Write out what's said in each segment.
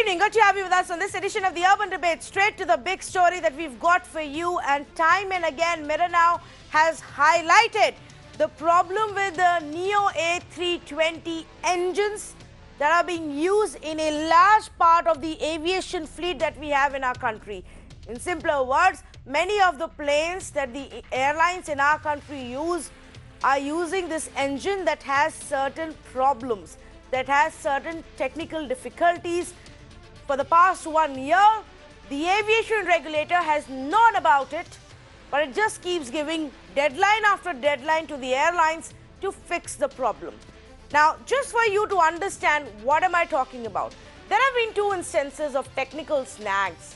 evening. Good to have you with us on this edition of the Urban Debate. Straight to the big story that we've got for you. And time and again, Mirror Now has highlighted the problem with the Neo A320 engines that are being used in a large part of the aviation fleet that we have in our country. In simpler words, many of the planes that the airlines in our country use are using this engine that has certain problems, that has certain technical difficulties. For the past 1 year, the aviation regulator has known about it, but it just keeps giving deadline after deadline to the airlines to fix the problem. Now, just for you to understand what am I talking about, there have been 2 instances of technical snags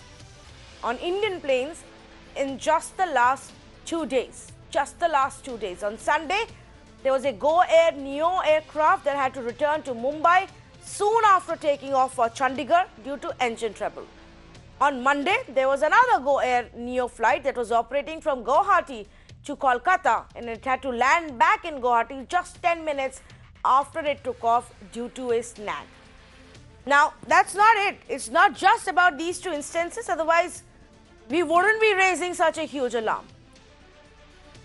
on Indian planes in just the last 2 days. On Sunday, there was a Go Air Neo aircraft that had to return to Mumbai soon after taking off for Chandigarh due to engine trouble. On Monday, there was another Go Air Neo flight that was operating from Guwahati to Kolkata, and it had to land back in Guwahati just 10 minutes after it took off due to a snag. Now, that's not it. It's not just about these 2 instances, otherwise we wouldn't be raising such a huge alarm.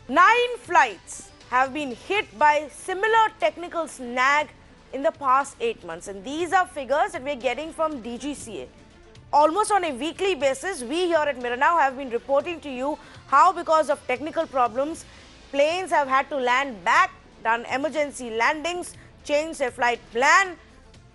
9 flights have been hit by similar technical snag in the past 8 months, and these are figures that we're getting from DGCA. Almost on a weekly basis, we here at Mirror Now have been reporting to you how, because of technical problems, planes have had to land back, done emergency landings, changed their flight plan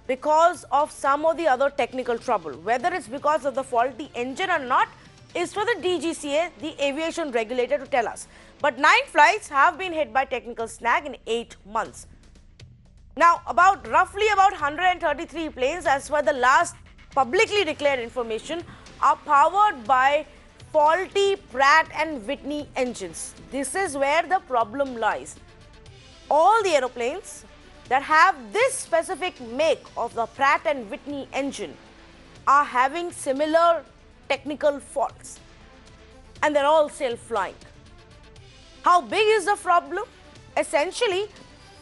because of some of the other technical trouble. Whether it's because of the faulty engine or not is for the DGCA, the aviation regulator, to tell us. But 9 flights have been hit by technical snag in 8 months. Now, roughly about 133 planes, as per the last publicly declared information, are powered by faulty Pratt & Whitney engines. This is where the problem lies. All the aeroplanes that have this specific make of the Pratt & Whitney engine are having similar technical faults, and they're all self-flying. How big is the problem? Essentially,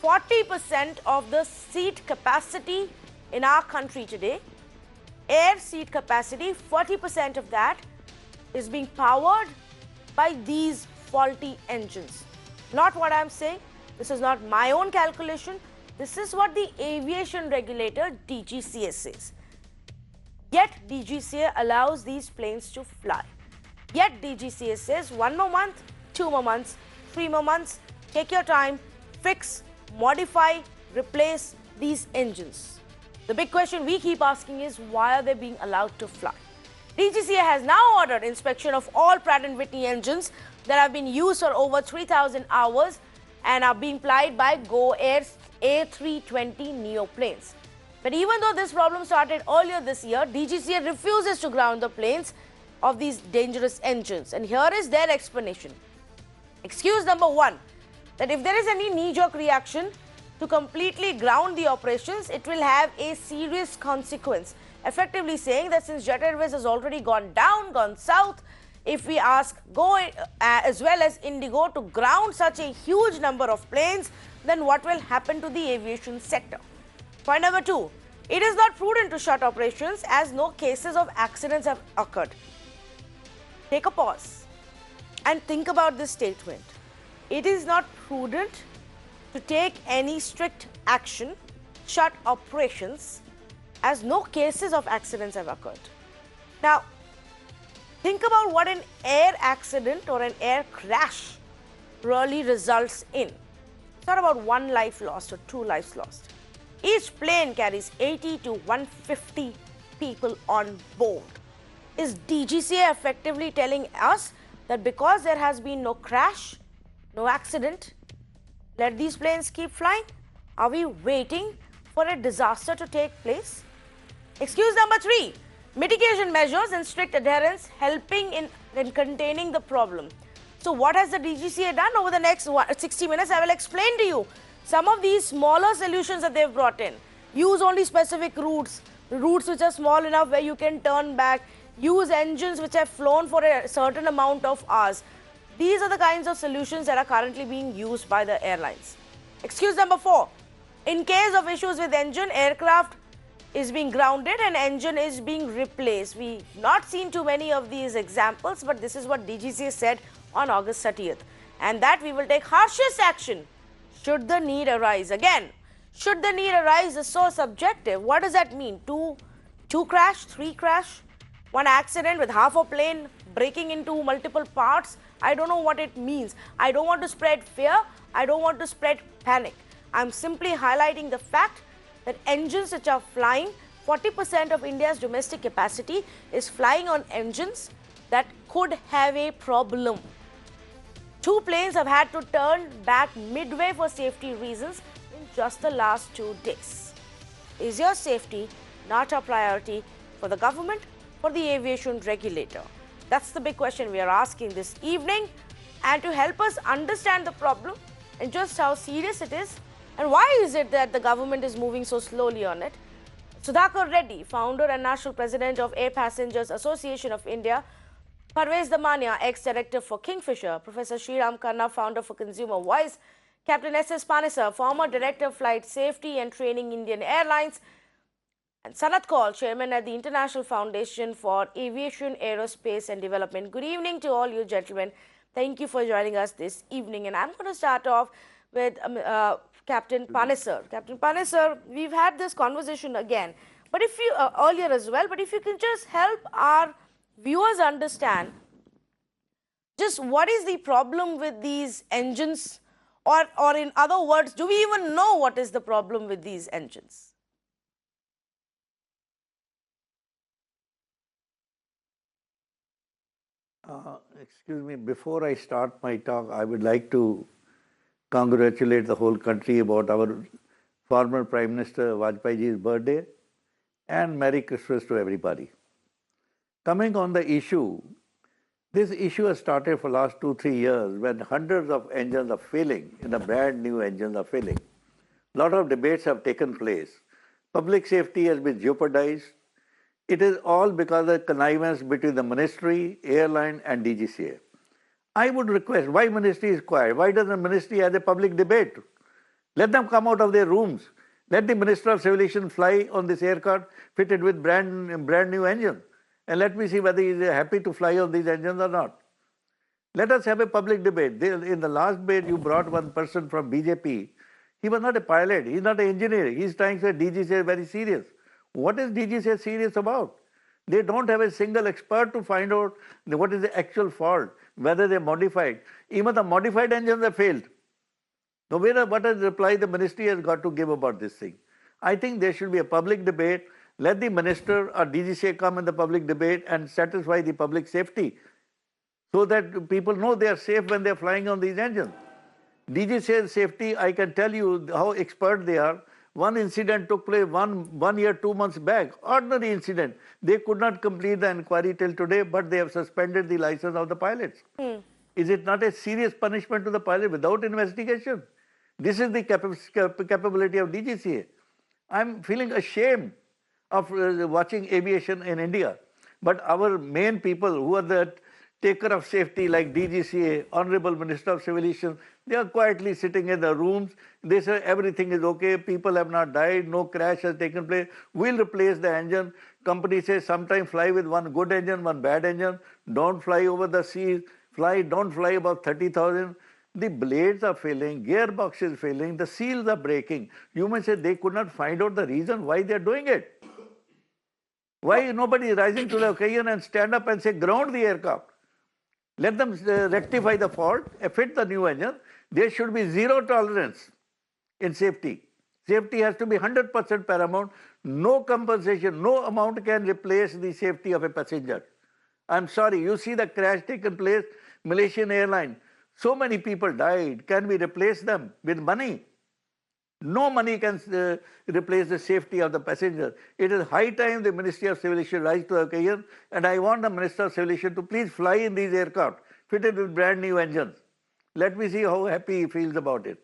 40% of the seat capacity in our country today, air seat capacity, 40% of that is being powered by these faulty engines. Not what I'm saying. This is not my own calculation. This is what the aviation regulator DGCA says. Yet DGCA allows these planes to fly. Yet DGCA says 1 more month, 2 more months, 3 more months, take your time, fix, modify, replace these engines. The big question we keep asking is, why are they being allowed to fly? DGCA has now ordered inspection of all Pratt & Whitney engines that have been used for over 3,000 hours and are being plied by Go Air's A320 Neo planes. But even though this problem started earlier this year, DGCA refuses to ground the planes of these dangerous engines. And here is their explanation. Excuse number 1, that if there is any knee-jerk reaction to completely ground the operations, it will have a serious consequence. Effectively saying that since Jet Airways has already gone south, if we ask Go as well as Indigo to ground such a huge number of planes, then what will happen to the aviation sector? Point number 2, it is not prudent to shut operations as no cases of accidents have occurred. Take a pause and think about this statement. It is not prudent to take any strict action, shut operations, as no cases of accidents have occurred. Now, think about what an air accident or an air crash really results in. It's not about 1 life lost or 2 lives lost. Each plane carries 80 to 150 people on board. Is DGCA effectively telling us that because there has been no crash, no accident, let these planes keep flying? Are we waiting for a disaster to take place? Excuse number 3, mitigation measures and strict adherence helping in containing the problem. So what has the DGCA done? Over the next 60 minutes, I will explain to you some of these smaller solutions that they've brought in. Use only specific routes which are small enough where you can turn back. Use engines which have flown for a certain amount of hours. These are the kinds of solutions that are currently being used by the airlines. Excuse number 4, in case of issues with engine, aircraft is being grounded and engine is being replaced. We've not seen too many of these examples, but this is what DGCA said on August 30th. And that we will take harshest action should the need arise. Again, should the need arise is so subjective. What does that mean? Two crash, three crash, one accident with half a plane breaking into multiple parts? I don't know what it means. I don't want to spread fear. I don't want to spread panic. I'm simply highlighting the fact that engines which are flying, 40% of India's domestic capacity is flying on engines that could have a problem. 2 planes have had to turn back midway for safety reasons in just the last 2 days. Is your safety not a priority for the government, for the aviation regulator? That's the big question we are asking this evening. And to help us understand the problem and just how serious it is, and why is it that the government is moving so slowly on it, Sudhakar Reddy, founder and national president of Air Passengers Association of India, Parvez Damania, ex-director for Kingfisher, Professor Sriram Khanna, founder for Consumer Voice, Captain S.S. Panesar, former director of Flight Safety and Training, Indian Airlines, and Sanat Kaul, chairman at the International Foundation for Aviation, Aerospace and Development. Good evening to all you gentlemen. Thank you for joining us this evening. And I'm going to start off with Captain Panesar. Captain Panesar, we've had this conversation again, but if you earlier as well, but if you can just help our viewers understand just what is the problem with these engines, or in other words, do we even know what is the problem with these engines? Excuse me, before I start my talk, I would like to congratulate the whole country about our former Prime Minister Vajpayee's birthday, and Merry Christmas to everybody. Coming on the issue, this issue has started for the last 2-3 years when hundreds of engines are failing, and the brand new engines are failing. A lot of debates have taken place. Public safety has been jeopardized. It is all because of connivance between the ministry, airline and DGCA. I would request, why ministry is quiet? Why doesn't the ministry have a public debate? Let them come out of their rooms. Let the Minister of Civil Aviation fly on this aircraft fitted with brand new engine. And let me see whether he is happy to fly on these engines or not. Let us have a public debate. In the last debate, you brought one person from BJP. He was not a pilot. He's not an engineer. He's trying to say DGCA is very serious. What is DGCA serious about? They don't have a single expert to find out what is the actual fault, whether they're modified. Even the modified engines have failed. Now, what is the reply the ministry has got to give about this thing? I think there should be a public debate. Let the minister or DGCA come in the public debate and satisfy the public safety so that people know they are safe when they are flying on these engines. DGCA safety, I can tell you how expert they are. One incident took place one year, 2 months back. Ordinary incident. They could not complete the inquiry till today, but they have suspended the license of the pilots. Is it not a serious punishment to the pilot without investigation? This is the capability of DGCA. I'm feeling ashamed of watching aviation in India. But our main people who are the taker of safety like DGCA, Honorable Minister of Civil Aviation, they are quietly sitting in the rooms. They say everything is okay, people have not died, no crash has taken place, we'll replace the engine. Company says sometimes fly with one good engine, one bad engine, don't fly over the seas, don't fly above 30,000. The blades are failing, gearbox is failing, the seals are breaking. You may say they could not find out the reason why they are doing it. Why nobody is rising to the occasion and stand up and say ground the aircraft? Let them rectify the fault, fit the new engine. There should be zero tolerance in safety. Safety has to be 100% paramount. No compensation, no amount can replace the safety of a passenger. I'm sorry, you see the crash taken place, Malaysian airline. So many people died. Can we replace them with money? No money can replace the safety of the passenger. It is high time the Ministry of Civil Aviation rise to the occasion, and I want the Minister of Civil Aviation to please fly in these aircraft fitted with brand new engines. Let me see how happy he feels about it.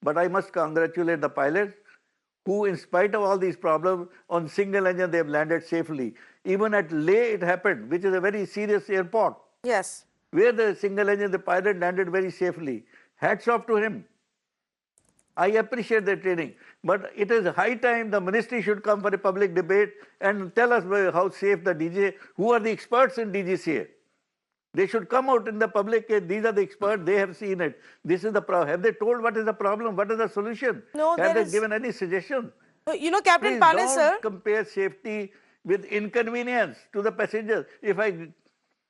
But I must congratulate the pilots who, in spite of all these problems, on single engine they have landed safely. Even at Leh it happened, which is a very serious airport. Yes. Where the single engine, the pilot landed very safely. Hats off to him. I appreciate the training, but it is high time the ministry should come for a public debate and tell us how safe the DGCA, who are the experts in DGCA. They should come out in the public, these are the experts, they have seen it. This is the problem. Have they told what is the problem? What is the solution? No, Have they given any suggestion? You know, Captain Please Panesar. don't compare safety with inconvenience to the passengers.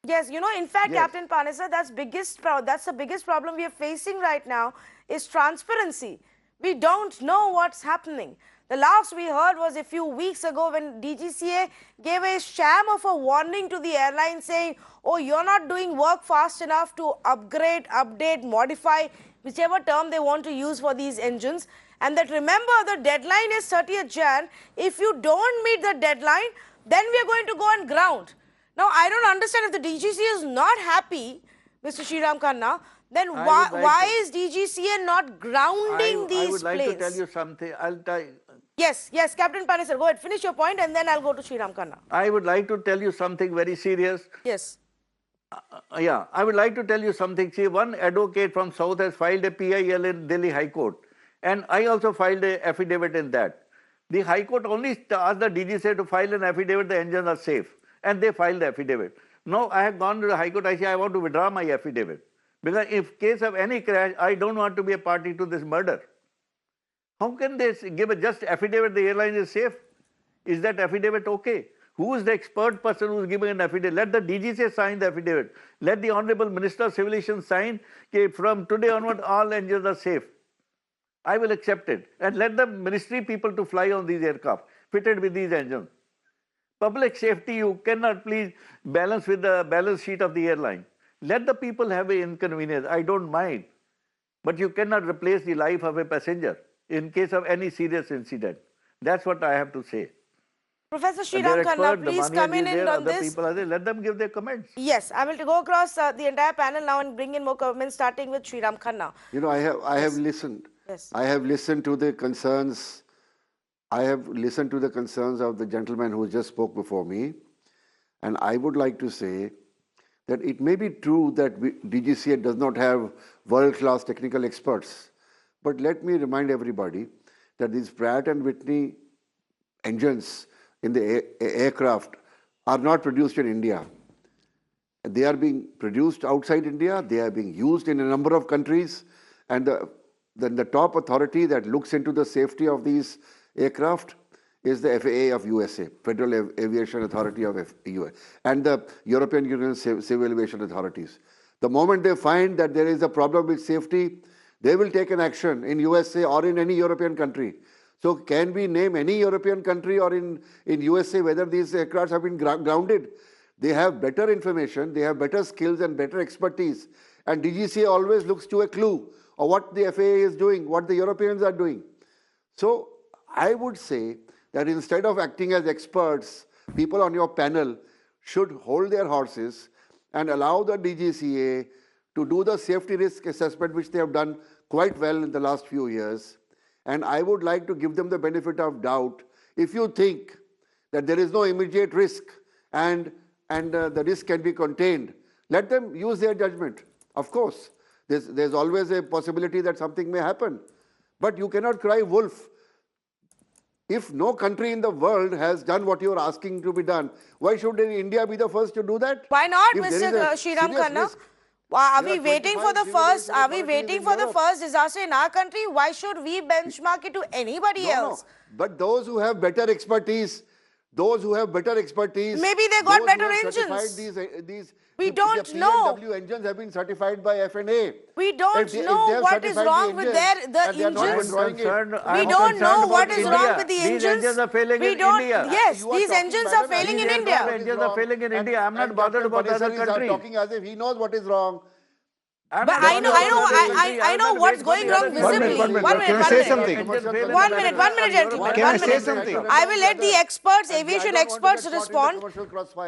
Yes, you know, in fact, Yes. Captain Panesar, that's the biggest problem we are facing right now is transparency. We don't know what's happening. The last we heard was a few weeks ago when DGCA gave a sham of a warning to the airline saying, oh, you're not doing work fast enough to upgrade, update, modify, whichever term they want to use for these engines. And that, remember, the deadline is 30th Jan. If you don't meet the deadline, then we are going to go on ground. Now, I don't understand if the DGCA is not happy, Mr. Sriram Khanna, then why is DGCA not grounding these planes? I would like to tell you something. Yes, Captain Panesar, go ahead, finish your point and then I'll go to Sriram Khanna. I would like to tell you something very serious. Yes. I would like to tell you something. See, one advocate from South has filed a PIL in Delhi High Court, and I also filed an affidavit in that. The High Court only asked the DGCA to file an affidavit the engines are safe, and they filed the affidavit. Now, I have gone to the High Court, I say I want to withdraw my affidavit, because if case of any crash, I don't want to be a party to this murder. How can they give a just affidavit the airline is safe? Is that affidavit okay? Who is the expert person who is giving an affidavit? Let the DGCA sign the affidavit. Let the Honorable Minister of Civil Aviation sign that from today onward all engines are safe. I will accept it. And let the ministry people to fly on these aircraft fitted with these engines. Public safety you cannot please balance with the balance sheet of the airline. Let the people have an inconvenience. I don't mind. But you cannot replace the life of a passenger in case of any serious incident. That's what I have to say. Professor Sriram Khanna, please come in on this. People are there. Let them give their comments. Yes, I will go across the entire panel now and bring in more comments, starting with Sriram Khanna. You know, I have listened. Yes. I have listened to the concerns. I have listened to the concerns of the gentleman who just spoke before me. And I would like to say that it may be true that DGCA does not have world-class technical experts. But let me remind everybody that these Pratt and Whitney engines in the aircraft are not produced in India. They are being produced outside India. They are being used in a number of countries. And then the top authority that looks into the safety of these aircraft is the FAA of USA, Federal Aviation Authority of US, and the European Union Civil Aviation Authorities. The moment they find that there is a problem with safety, they will take an action in USA or in any European country. So can we name any European country or in USA whether these aircraft have been grounded? They have better information, they have better skills and better expertise. And DGCA always looks to a clue of what the FAA is doing, what the Europeans are doing. So I would say that instead of acting as experts, people on your panel should hold their horses and allow the DGCA to do the safety risk assessment, which they have done quite well in the last few years. And I would like to give them the benefit of doubt. If you think that there is no immediate risk and the risk can be contained, let them use their judgment. Of course, there's always a possibility that something may happen. But you cannot cry wolf. If no country in the world has done what you are asking to be done, why should India be the first to do that? Why not, Mr. Sriram Khanna? Are we waiting for the first? Are we waiting for the first disaster in our country? Why should we benchmark it to anybody else? No. But those who have better expertise, maybe they got better engines. We don't know. P&W engines have been certified by FNA. We don't know what is wrong with the engines. We don't know what is wrong with the engines. These engines are failing in India. Yes, these engines are failing in India. These engines are failing in India. I'm not bothered about other countries. Talking as if he knows what is wrong. But I know what's going wrong visibly. One minute. Can I say something? One minute, gentlemen. Can I say something? I will let the experts, aviation experts respond.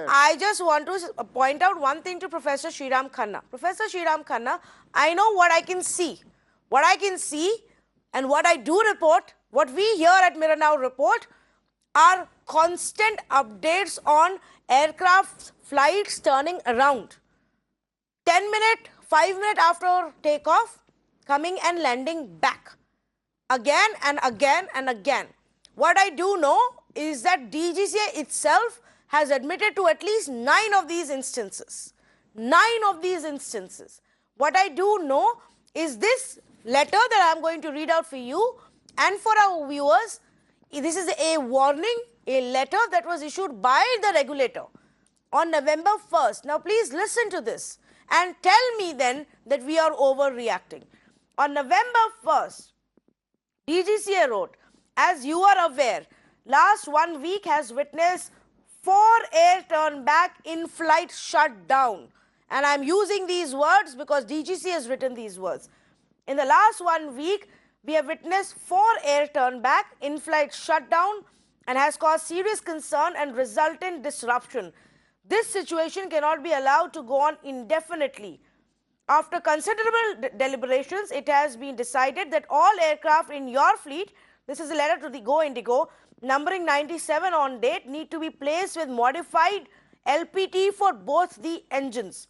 I just want to point out one thing to Professor Sriram Khanna. Professor Sriram Khanna, I know what I can see. What I can see and what I do report, what we here at Mirror Now report, are constant updates on aircraft flights turning around. 10 minutes, 5 minutes after takeoff, coming and landing back. again and again and again. What I do know is that DGCA itself has admitted to at least 9 of these instances. 9 of these instances. What I do know is this letter that I am going to read out for you and for our viewers. This is a warning, a letter that was issued by the regulator on November 1st. Now, please listen to this and tell me then that we are overreacting. On November 1st, DGCA wrote, as you are aware, last 1 week has witnessed 4 air turn back in-flight shutdown. And I'm using these words because DGCA has written these words. In the last 1 week, we have witnessed 4 air turn back in-flight shutdown and has caused serious concern and resultant disruption. This situation cannot be allowed to go on indefinitely. After considerable deliberations, it has been decided that all aircraft in your fleet, this is a letter to the Go Indigo, numbering 97 on date, need to be placed with modified LPT for both the engines.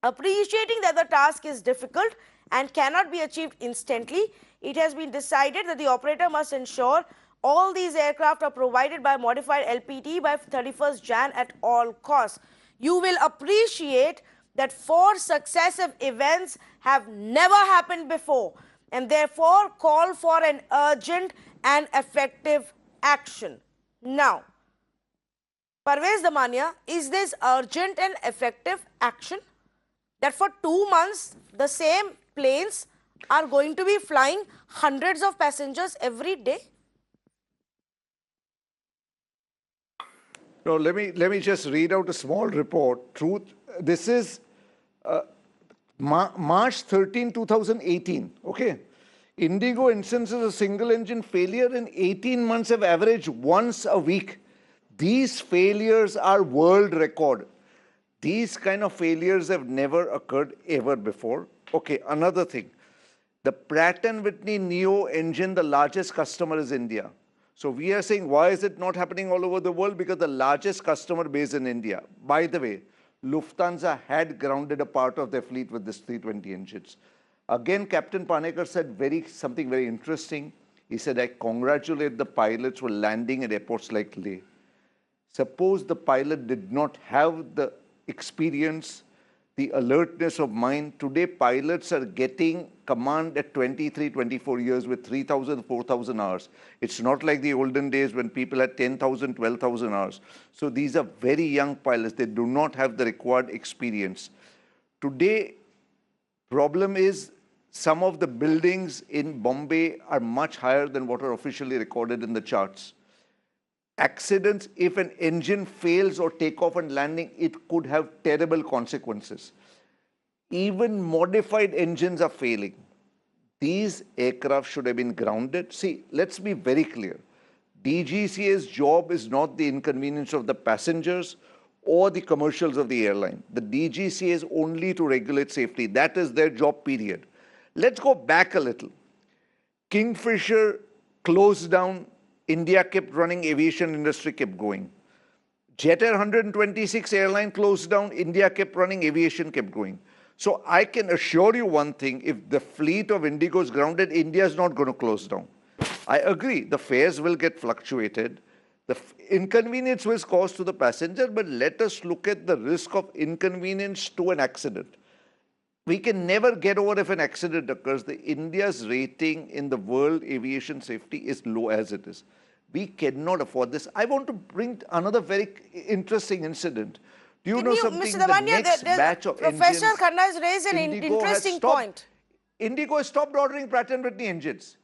Appreciating that the task is difficult and cannot be achieved instantly, it has been decided that the operator must ensure all these aircraft are provided by modified LPT by 31st Jan at all costs. You will appreciate that 4 successive events have never happened before and therefore call for an urgent and effective action. Now, Parvez Damania, is this urgent and effective action? That for 2 months, the same planes are going to be flying hundreds of passengers every day? No, let me just read out a small report. Truth. This is March 13, 2018. Okay. Indigo instances of single engine failure in 18 months have averaged once a week. These failures are world record. These kind of failures have never occurred ever before. Okay, another thing. The Pratt & Whitney Neo engine, the largest customer is India. So we are saying, why is it not happening all over the world? Because the largest customer base in India. By the way, Lufthansa had grounded a part of their fleet with this 320 engines. Again, Captain Panesar said something very interesting. He said, I congratulate the pilots for landing at airports like Leh. Suppose the pilot did not have the experience, the alertness of mind. Today, pilots are getting command at 23, 24 years with 3,000, 4,000 hours. It's not like the olden days when people had 10,000, 12,000 hours. So these are very young pilots. They do not have the required experience. Today, problem is some of the buildings in Bombay are much higher than what are officially recorded in the charts. Accidents, if an engine fails or takeoff and landing, it could have terrible consequences. Even modified engines are failing. These aircraft should have been grounded. See, let's be very clear. DGCA's job is not the inconvenience of the passengers or the commercials of the airline. The DGCA is only to regulate safety. That is their job, period. Let's go back a little. Kingfisher closed down. India kept running, aviation industry kept going. Jet Air 126 airline closed down, India kept running, aviation kept going. So I can assure you one thing, if the fleet of Indigo is grounded, India is not going to close down. I agree, the fares will get fluctuated. The inconvenience was caused to the passenger, but let us look at the risk of inconvenience to an accident. We can never get over if an accident occurs. India's rating in the world aviation safety is low as it is. We cannot afford this. I want to bring another very interesting incident. Do you know something? Mr. Damania, the next batch of Professor engines, Khanna has raised an interesting point. Indigo has stopped ordering Pratt & Whitney engines.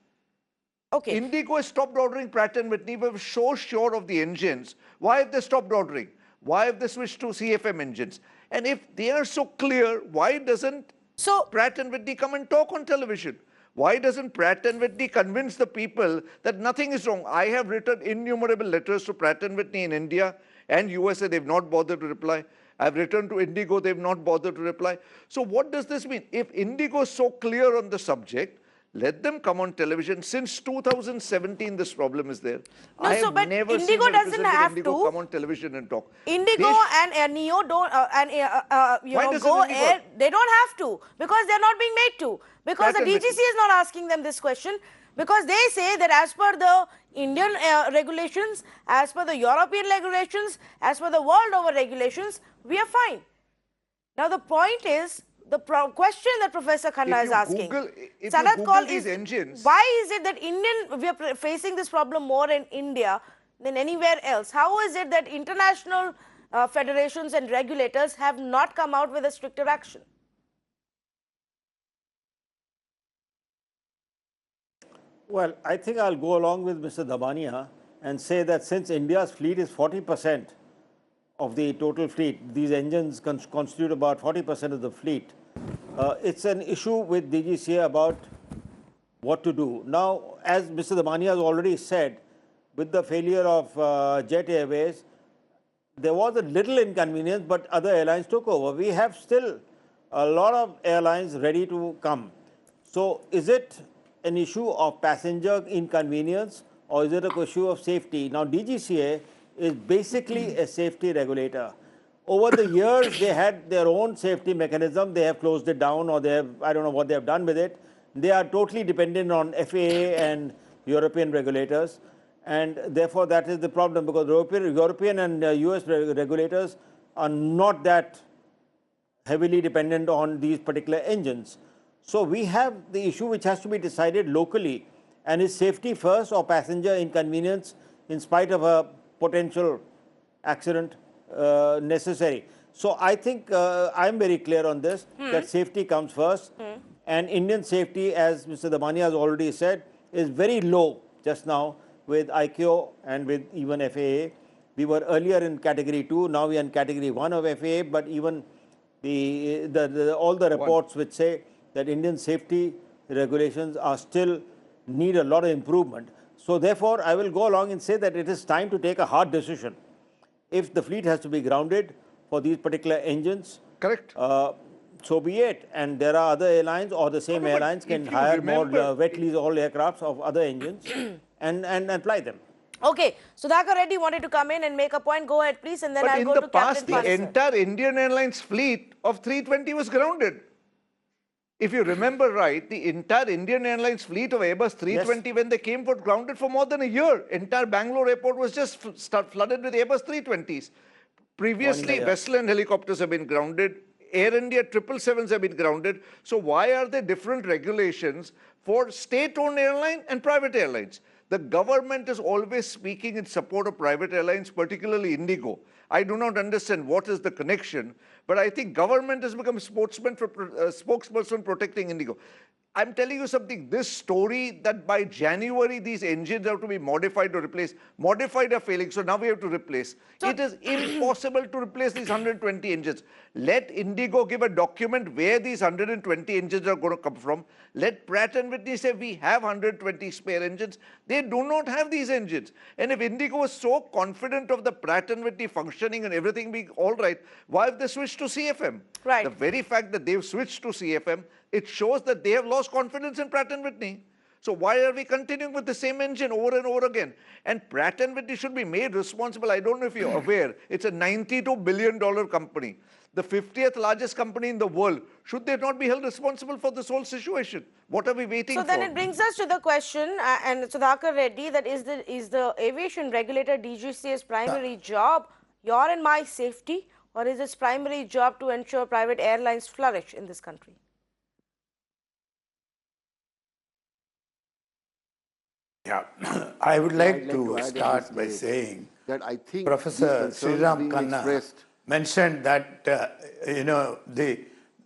Okay. Indigo has stopped ordering Pratt & Whitney. We were so sure of the engines. Why have they stopped ordering? Why have they switched to CFM engines? And if they are so clear, why doesn't Pratt & Whitney come and talk on television? Why doesn't Pratt & Whitney convince the people that nothing is wrong? I have written innumerable letters to Pratt & Whitney in India and USA. They've not bothered to reply. I've written to Indigo. They've not bothered to reply. So what does this mean? If Indigo is so clear on the subject, let them come on television. Since 2017, this problem is there. No, I have never Indigo seen a doesn't representative have Indigo to come on television and talk. Indigo and Neo don't, Go Indigo? Air, they don't have to because they're not being made to. Because the DGC is not asking them this question. Because they say that as per the Indian regulations, as per the European regulations, as per the world over regulations, we are fine. Now the point is, the question that Professor Khanna is asking, Sanat Kaul, is engines, why is it that we are facing this problem more in India than anywhere else? How is it that international federations and regulators have not come out with a stricter action? Well, I think I'll go along with Mr. Damania and say that since India's fleet is 40% of the total fleet, these engines constitute about 40% of the fleet. It's an issue with DGCA about what to do. Now, as Mr. Damania has already said, with the failure of Jet Airways, there was a little inconvenience, but other airlines took over. We have still a lot of airlines ready to come. So is it an issue of passenger inconvenience or is it an issue of safety? Now, DGCA is basically a safety regulator. Over the years, they had their own safety mechanism. They have closed it down, or they have, I don't know what they have done with it. They are totally dependent on FAA and European regulators. And therefore, that is the problem, because European and US regulators are not that heavily dependent on these particular engines. So we have the issue which has to be decided locally, and is safety first or passenger inconvenience in spite of a potential accident necessary. So I think I'm very clear on this, that safety comes first. And Indian safety, as Mr. Damania has already said, is very low just now with ICAO and with even FAA. We were earlier in category 2, now we are in category 1 of FAA, but even all the reports which say that Indian safety regulations are still need a lot of improvement. So therefore, I will go along and say that it is time to take a hard decision. If the fleet has to be grounded for these particular engines, correct, so be it. And there are other airlines, or the same airlines can hire more wet lease all aircrafts of other engines and fly them. Okay, Sudhakar Reddy wanted to come in and make a point. Go ahead, please, and then I'll go to Captain Panesar. The entire Indian Airlines fleet of 320 was grounded. If you remember right, the entire Indian Airlines fleet of Airbus 320, when they came, was grounded for more than a year. Entire Bangalore airport was just flooded with Airbus 320s. Previously, Westland helicopters have been grounded. Air India 777s have been grounded. So why are there different regulations for state-owned airline and private airlines? The government is always speaking in support of private airlines, particularly Indigo. I do not understand what is the connection, but I think government has become a spokesperson protecting Indigo. I'm telling you something, this story that by January these engines have to be modified or replaced, modified are failing, so now we have to replace. It is impossible to replace these 120 engines. Let Indigo give a document where these 120 engines are going to come from. Let Pratt & Whitney say we have 120 spare engines. They do not have these engines. And if Indigo was so confident of the Pratt & Whitney functioning and everything being all right, why have they switched to CFM? Right. The very fact that they've switched to CFM, it shows that they have lost confidence in Pratt & Whitney. So why are we continuing with the same engine over and over again? And Pratt & Whitney should be made responsible. I don't know if you're aware, it's a $92 billion company. The 50th largest company in the world. Should they not be held responsible for this whole situation? What are we waiting for? So then it brings us to the question, and Sudhakar Reddy, that is the aviation regulator DGCA's primary job your and my safety, or is its primary job to ensure private airlines flourish in this country? Yeah, I would like to start by saying that I think Professor Sriram Khanna mentioned that,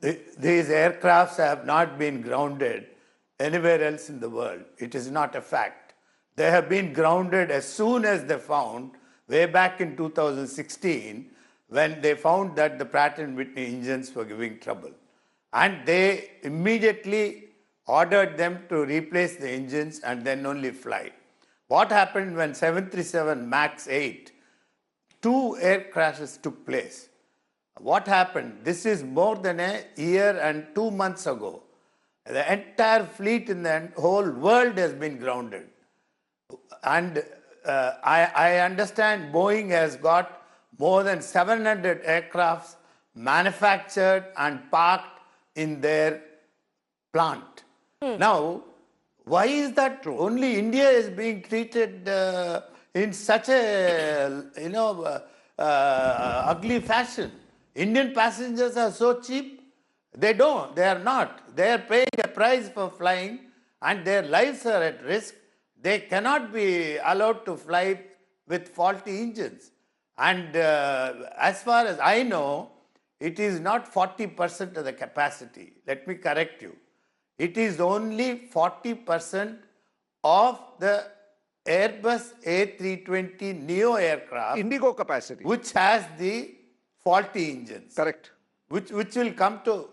these aircrafts have not been grounded anywhere else in the world. It is not a fact. They have been grounded as soon as they found, way back in 2016, when they found that the Pratt & Whitney engines were giving trouble. And they immediately ordered them to replace the engines and then only fly. What happened when 737 MAX 8, 2 air crashes took place? What happened? This is more than a year and 2 months ago. The entire fleet in the whole world has been grounded. And I understand Boeing has got more than 700 aircrafts manufactured and parked in their plant. Now, Why is that only India is being treated in such a, ugly fashion? Indian passengers are so cheap. They are not. They are paying a price for flying and their lives are at risk. They cannot be allowed to fly with faulty engines. And as far as I know, it is not 40% of the capacity. Let me correct you. It is only 40% of the Airbus A320 Neo aircraft, Indigo capacity. which has the faulty engines. Correct. Which will come to,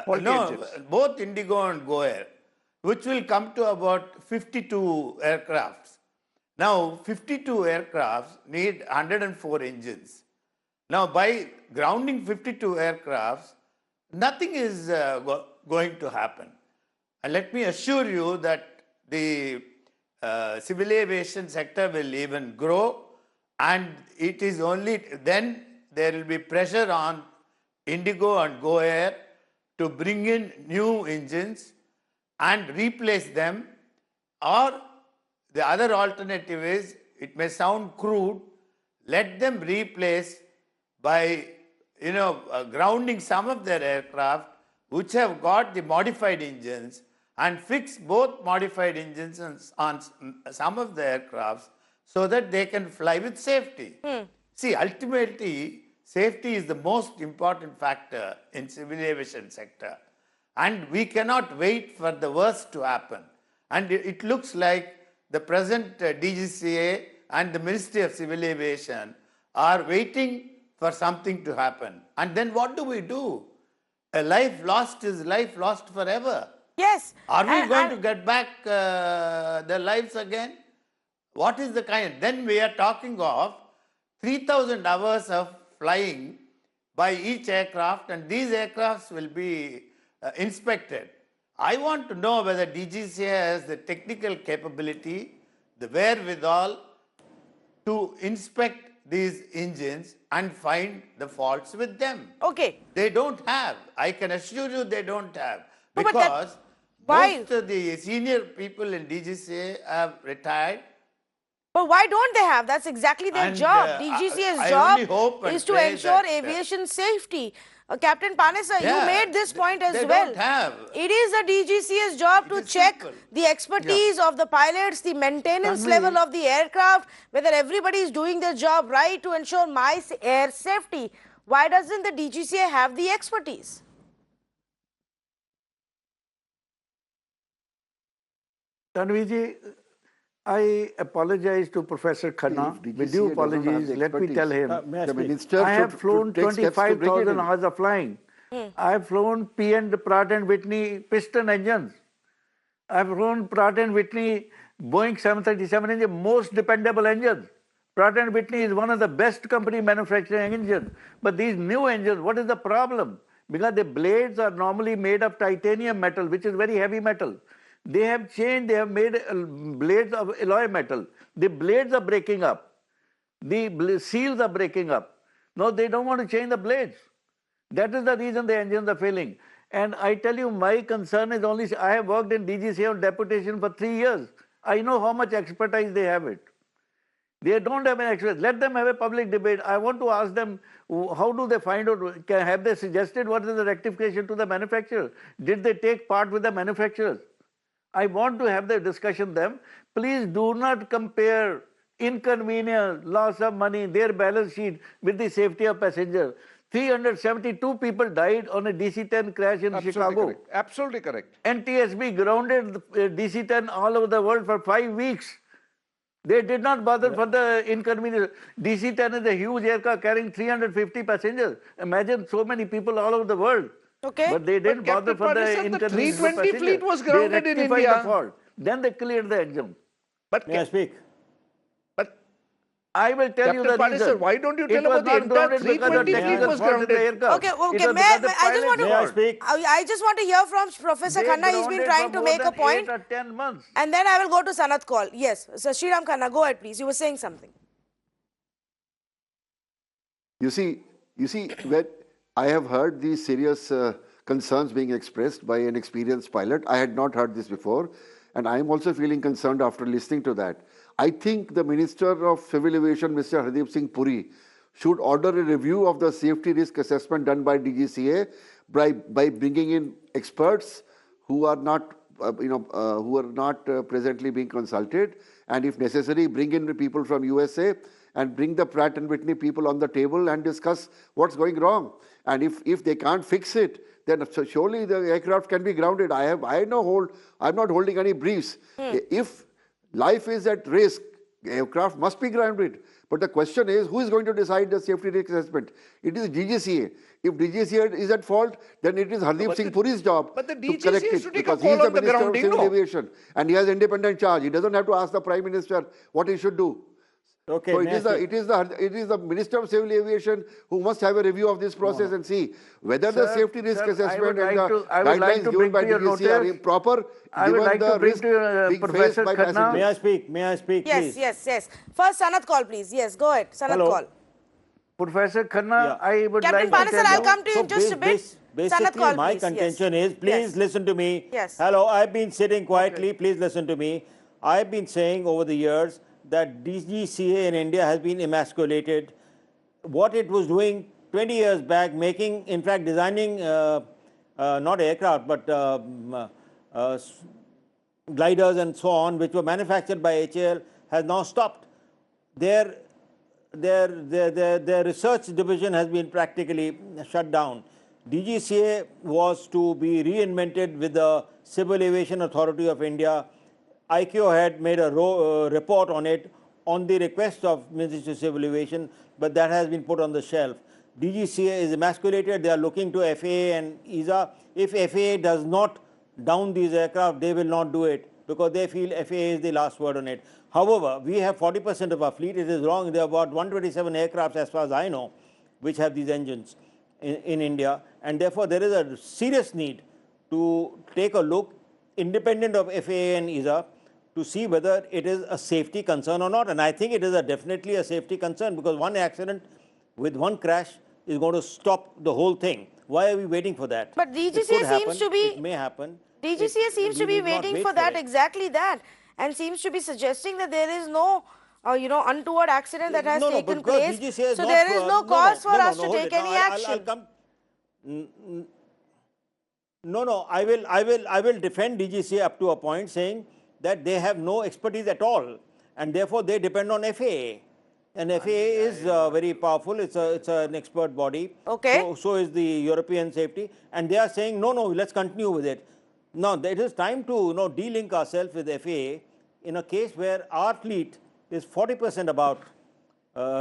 Engines. both Indigo and Go Air, which will come to about 52 aircrafts. Now, 52 aircrafts need 104 engines. Now, by grounding 52 aircrafts, nothing is going to happen. And let me assure you that the civil aviation sector will even grow, and it is only then there will be pressure on Indigo and Go Air to bring in new engines and replace them, or the other alternative is, it may sound crude, let them replace by grounding some of their aircraft which have got the modified engines and fix both modified engines on some of the aircrafts so that they can fly with safety. See, ultimately, safety is the most important factor in civil aviation sector, and we cannot wait for the worst to happen. And it looks like the present DGCA and the Ministry of Civil Aviation are waiting for something to happen. And then what do? A life lost is life lost forever. Yes. Are we going to get back their lives again? What is the kind? Then we are talking of 3,000 hours of flying by each aircraft, and these aircrafts will be inspected. I want to know whether DGCA has the technical capability, the wherewithal to inspect these engines and find the faults with them. Okay. They don't have. I can assure you they don't have. No, but Because why? most of the senior people in DGCA have retired. But why don't they have? That's exactly their And, job. DGCA's I only job hope and is to pray ensure that, aviation safety. Captain Panesar, you Yeah, made this point as they well. don't have. It is the DGCA's job It to is check simple. the expertise of the pilots, the maintenance Tanvi. level of the aircraft, whether everybody is doing their job right to ensure my air safety. Why doesn't the DGCA have the expertise? Tanviji, I apologize to Professor Khanna. If With due DGCA doesn't have apologies, the let me tell him. May I The speak? minister I have should flown take steps to bring it 25,000 in. hours of flying. I have flown P and Pratt and Whitney piston engines. I have flown Pratt and Whitney Boeing 737 engine, most dependable engines. Pratt and Whitney is one of the best company manufacturing engines. But these new engines, what is the problem? Because the blades are normally made of titanium metal, which is very heavy metal. They have changed, they have made blades of alloy metal. The blades are breaking up. The seals are breaking up. No, they don't want to change the blades. That is the reason the engines are failing. And I tell you, my concern is only, I have worked in DGCA on deputation for 3 years. I know how much expertise they have it. They don't have an expertise. Let them have a public debate. I want to ask them, how do they find out? Have they suggested what is the rectification to the manufacturer? Did they take part with the manufacturers? I want to have the discussion with them. Please do not compare inconvenience, loss of money, their balance sheet with the safety of passengers. 372 people died on a DC-10 crash in Chicago. Correct. Absolutely correct. NTSB grounded DC-10 all over the world for 5 weeks. They did not bother for the inconvenience. DC-10 is a huge aircraft carrying 350 passengers. Imagine so many people all over the world. Okay. But they didn't bother for the Panesar, the inconvenience of 320 passengers. fleet was grounded they in rectified India. the fault. Then they cleared the engine. But May I speak? I will tell you Captain the Panesar, reason. why don't you It tell was about the not entire grounded because of 320 fleet technical was fault in the grounded? aircraft. Okay, It was may because of I just pilot's want to May I fault. speak? I just want to hear from Professor They Khanna. He's been grounded trying for to more make a than point. 8 or 10 months. And then I will go to Sanat Kaul. Yes, so Sriram Khanna, go ahead, please. You were saying something. You see, when I have heard these serious concerns being expressed by an experienced pilot, I had not heard this before. and I am also feeling concerned after listening to that. I think the Minister of Civil Aviation, Mr. Hardeep Singh Puri, should order a review of the safety risk assessment done by DGCA by bringing in experts who are not, presently being consulted, and if necessary, bring in people from USA and bring the Pratt and Whitney people on the table and discuss what's going wrong. And if they can't fix it, then surely the aircraft can be grounded. I'm not holding any briefs. If life is at risk, aircraft must be grounded. But the question is, who is going to decide the safety risk assessment? It is DGCA. If DGCA is at fault, then it is Hardeep Singh Puri's job but the to DGCA correct is it, to take a because he is call the on the Minister of grounding, Civil no? Aviation and he has independent charge. He doesn't have to ask the Prime Minister what he should do. Okay, So it is the Minister of Civil Aviation who must have a review of this process and see whether the safety risk assessment and the guidelines given by DGCA are proper, given the risk being faced by passengers. May I speak? May I speak, please? Yes. First, Sanat call, please. Yes, go ahead. Sanat Hello. call. Professor Khanna, I would Captain like to Panesar, tell I'll you. come to you in just a bit. Sanat Basically, call, my please. contention is, please listen to me. Yes. Hello, I've been sitting quietly. Please listen to me. I've been saying over the years that DGCA in India has been emasculated. What it was doing 20 years back, making, in fact, designing not aircraft, but gliders and so on, which were manufactured by HAL, has now stopped. Their research division has been practically shut down. DGCA was to be reinvented with the Civil Aviation Authority of India. ICAO had made a report on it on the request of Ministry of Civil Aviation, but that has been put on the shelf. DGCA is emasculated. They are looking to FAA and ESA. If FAA does not down these aircraft, they will not do it because they feel FAA is the last word on it. However, we have 40% of our fleet. It is wrong. There are about 127 aircrafts, as far as I know, which have these engines in India. And therefore, there is a serious need to take a look, independent of FAA and ESA, to see whether it is a safety concern or not. And I think it is definitely a safety concern, because one accident with one crash is going to stop the whole thing. Why are we waiting for that? But DGCA seems to be... It may happen. DGCA seems to be waiting for that, exactly that, and seems to be suggesting that there is no, untoward accident that has taken place. So there is no cause for us to take any action. I will defend DGCA up to a point, saying that they have no expertise at all, and therefore they depend on FAA. And FAA is very powerful. It's an expert body. Okay. So is the European safety, and they are saying no, let's continue with it. Now it is time to de-link ourselves with FAA in a case where our fleet is 40% about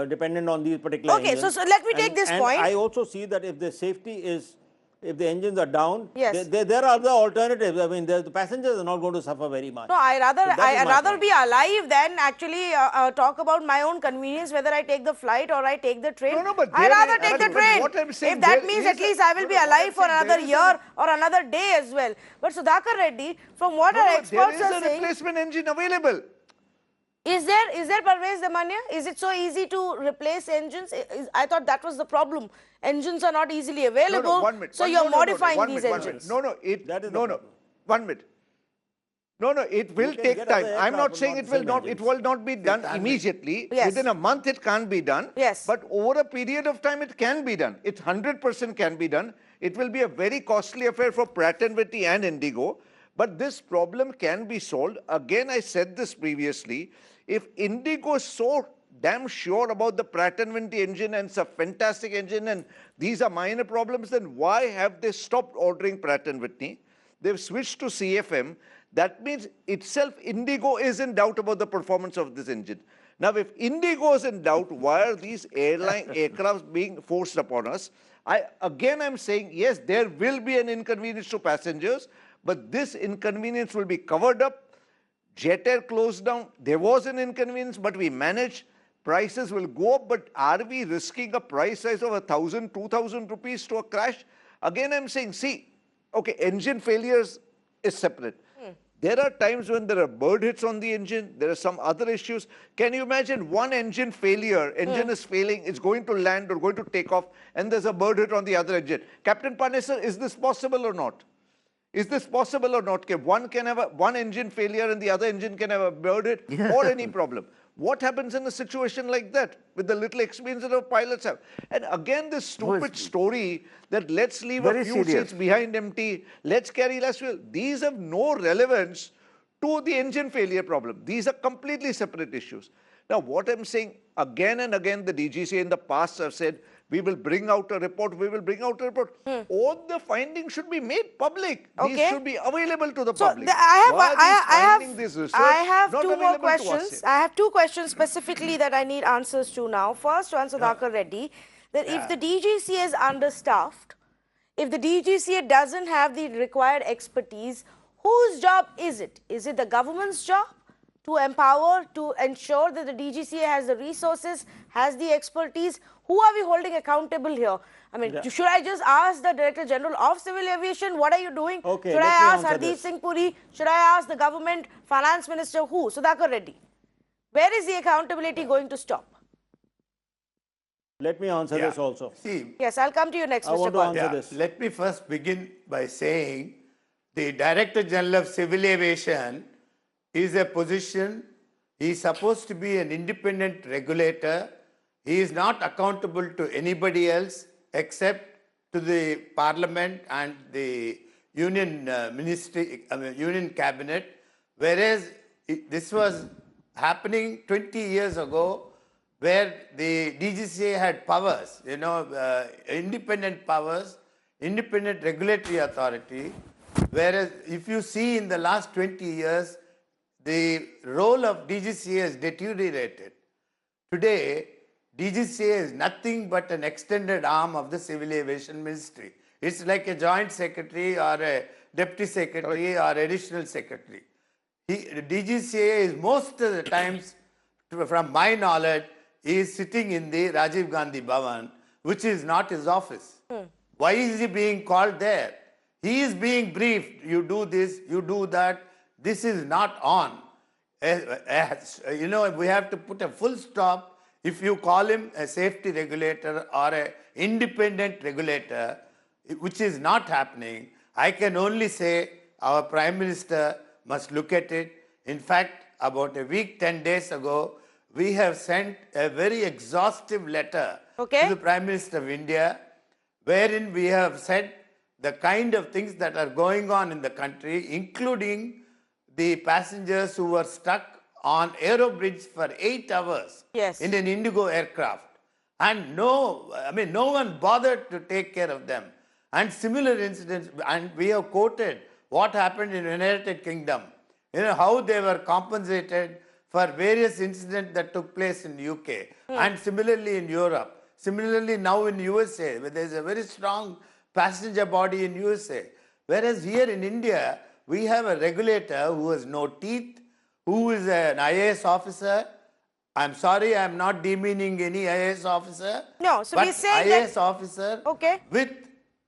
dependent on these particular engines. Okay, so let me take this point. I also see that if the safety is, if the engines are down, yes, there are other alternatives. I mean, the passengers are not going to suffer very much. No, I rather be alive than actually talk about my own convenience, whether I take the flight or I take the train. But I rather take the train. What I'm saying, if that means at least I will be alive for another year or another day as well. But Sudhakar Reddy, from what our experts are saying, there is a replacement engine available. Is there, Parvez Damania? Is it so easy to replace engines? I thought that was the problem. Engines are not easily available. 1 minute. So you're modifying these engines. One minute. It will take time. I'm not saying it will not be done immediately. Yes. Within a month it can't be done. Yes. But over a period of time it can be done. It 100% can be done. It will be a very costly affair for Pratt & Whitney and Indigo. But this problem can be solved. Again, I said this previously. If Indigo is so damn sure about the Pratt & Whitney engine and it's a fantastic engine and these are minor problems, then why have they stopped ordering Pratt & Whitney? They've switched to CFM. That means itself Indigo is in doubt about the performance of this engine. Now, if Indigo is in doubt, why are these aircrafts being forced upon us? I'm saying, yes, there will be an inconvenience to passengers, but this inconvenience will be covered up. Jet Air closed down. There was an inconvenience, but we managed. Prices will go up, but are we risking a price rise of 1,000, 2,000 rupees to a crash? Again, I'm saying, see, okay, engine failures is separate. There are times when there are bird hits on the engine. There are some other issues. Can you imagine one engine failure? Engine is failing. It's going to land or going to take off, and there's a bird hit on the other engine. Captain Panesar, is this possible or not? Is this possible or not? One can have one engine failure and the other engine can have a burden or any problem. What happens in a situation like that with the little experience that our pilots have? And again, this stupid story that let's leave a few seats behind empty, let's carry less fuel. These have no relevance to the engine failure problem. These are completely separate issues. Now, what I'm saying again and again, the DGCA in the past have said, we will bring out a report, we will bring out a report. All the findings should be made public. These should be available to the public. I have two more questions. I have two questions specifically that I need answers to now. First, to answer Sudhakar Reddy, that if the DGCA is understaffed, if the DGCA doesn't have the required expertise, whose job is it? Is it the government's job to empower, to ensure that the DGCA has the resources, has the expertise? Who are we holding accountable here? I mean, should I just ask the Director General of Civil Aviation, what are you doing? Okay, should I ask Hardeep Singh Puri? Should I ask the government, Finance Minister, who? Sudhakar Reddy. Where is the accountability going to stop? Let me answer this also. See, yes, I'll come to you next, I Mr. want to answer this. Let me first begin by saying the Director General of Civil Aviation is a position, he is supposed to be an independent regulator. He is not accountable to anybody else except to the Parliament and the Union Union Cabinet, whereas this was happening 20 years ago, where the DGCA had powers, independent powers, independent regulatory authority, whereas if you see in the last 20 years, the role of DGCA has deteriorated. Today, DGCA is nothing but an extended arm of the Civil Aviation Ministry. It's like a joint secretary or a deputy secretary or additional secretary. DGCA is most of the times, from my knowledge, is sitting in the Rajiv Gandhi Bhavan, which is not his office. Why is he being called there? He is being briefed. You do this, you do that. This is not on. We have to put a full stop. If you call him a safety regulator or an independent regulator, which is not happening, I can only say our Prime Minister must look at it. In fact, about a week, 10 days ago, we have sent a very exhaustive letter to the Prime Minister of India, wherein we have said the kind of things that are going on in the country, including the passengers who were stuck on Aero Bridge for 8 hours in an Indigo aircraft. And no one bothered to take care of them. And similar incidents, and we have quoted what happened in the United Kingdom, how they were compensated for various incidents that took place in the UK, and similarly in Europe, similarly now in USA, where there is a very strong passenger body in USA. Whereas here in India, we have a regulator who has no teeth, who is an IAS officer. I'm sorry, I'm not demeaning any IAS officer. No, so we're saying IAS that, officer with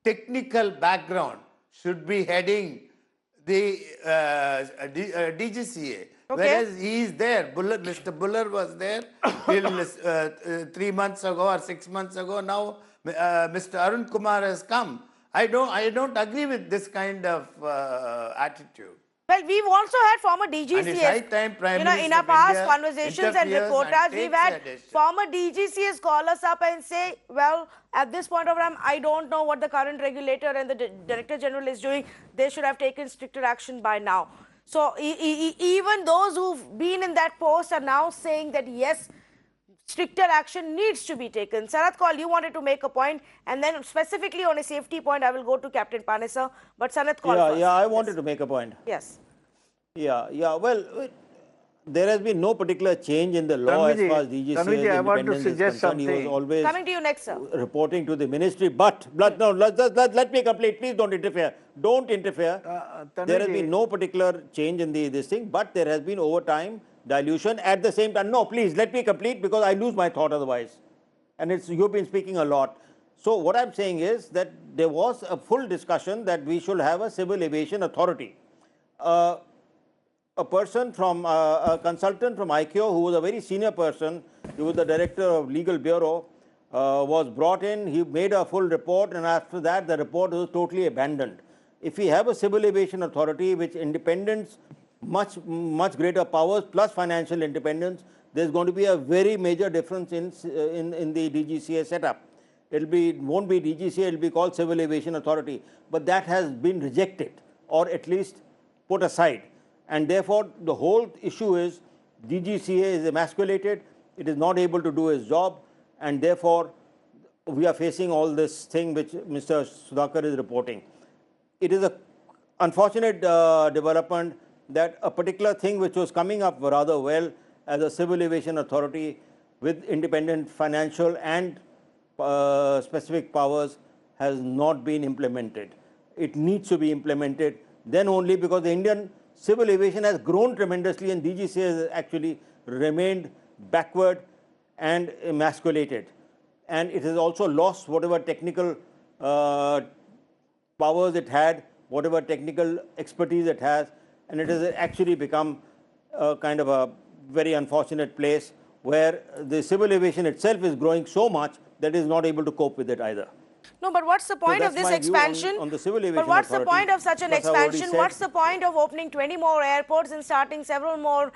technical background should be heading the DGCA. Whereas he is there, Mr. Buller was there till 3 months ago or 6 months ago. Now Mr. Arun Kumar has come. I don't agree with this kind of attitude. Well, we've also had former DGCAs, in our past conversations and reportages, we've had former DGCAs call us up and say, well, at this point of time, I don't know what the current regulator and the Director General is doing. They should have taken stricter action by now. So even those who've been in that post are now saying that, yes, stricter action needs to be taken. Sarath Kaul, you wanted to make a point, and then specifically on a safety point, I will go to Captain Panesar. But Sarath Kaul first. I wanted to make a point. Yes. Well, there has been no particular change in the law as far as DGCA I want to suggest something. He was always coming to you next, sir. Reporting to the ministry, but no, let me complete. Please don't interfere. Don't interfere. There has been no particular change in this thing, but there has been over time dilution at the same time. No, please let me complete because I lose my thought otherwise. And you've been speaking a lot. So what I'm saying is that there was a full discussion that we should have a civil aviation authority. A person from a consultant from ICAO who was a very senior person, he was the director of legal bureau, was brought in. He made a full report, and after that the report was totally abandoned. if we have a civil aviation authority which independence, much greater powers plus financial independence, there's going to be a very major difference in the DGCA setup. Won't be DGCA, it'll be called Civil Aviation Authority. But that has been rejected or at least put aside. And therefore, the whole issue is DGCA is emasculated, it is not able to do its job, and therefore, we are facing all this thing which Mr. Sudhakar is reporting. It is an unfortunate development that a particular thing which was coming up rather well as a civil aviation authority with independent financial and specific powers has not been implemented. It needs to be implemented then only, because the Indian civil aviation has grown tremendously and DGCA has actually remained backward and emasculated. And it has also lost whatever technical powers it had, whatever technical expertise it has, and it has actually become kind of a very unfortunate place where the civil aviation itself is growing so much that it is not able to cope with it either. No, but what's the point of this expansion? On the Civil Aviation But what's the Authority? point of such an Plus, I've already expansion? said- What's the point of opening 20 more airports and starting several more,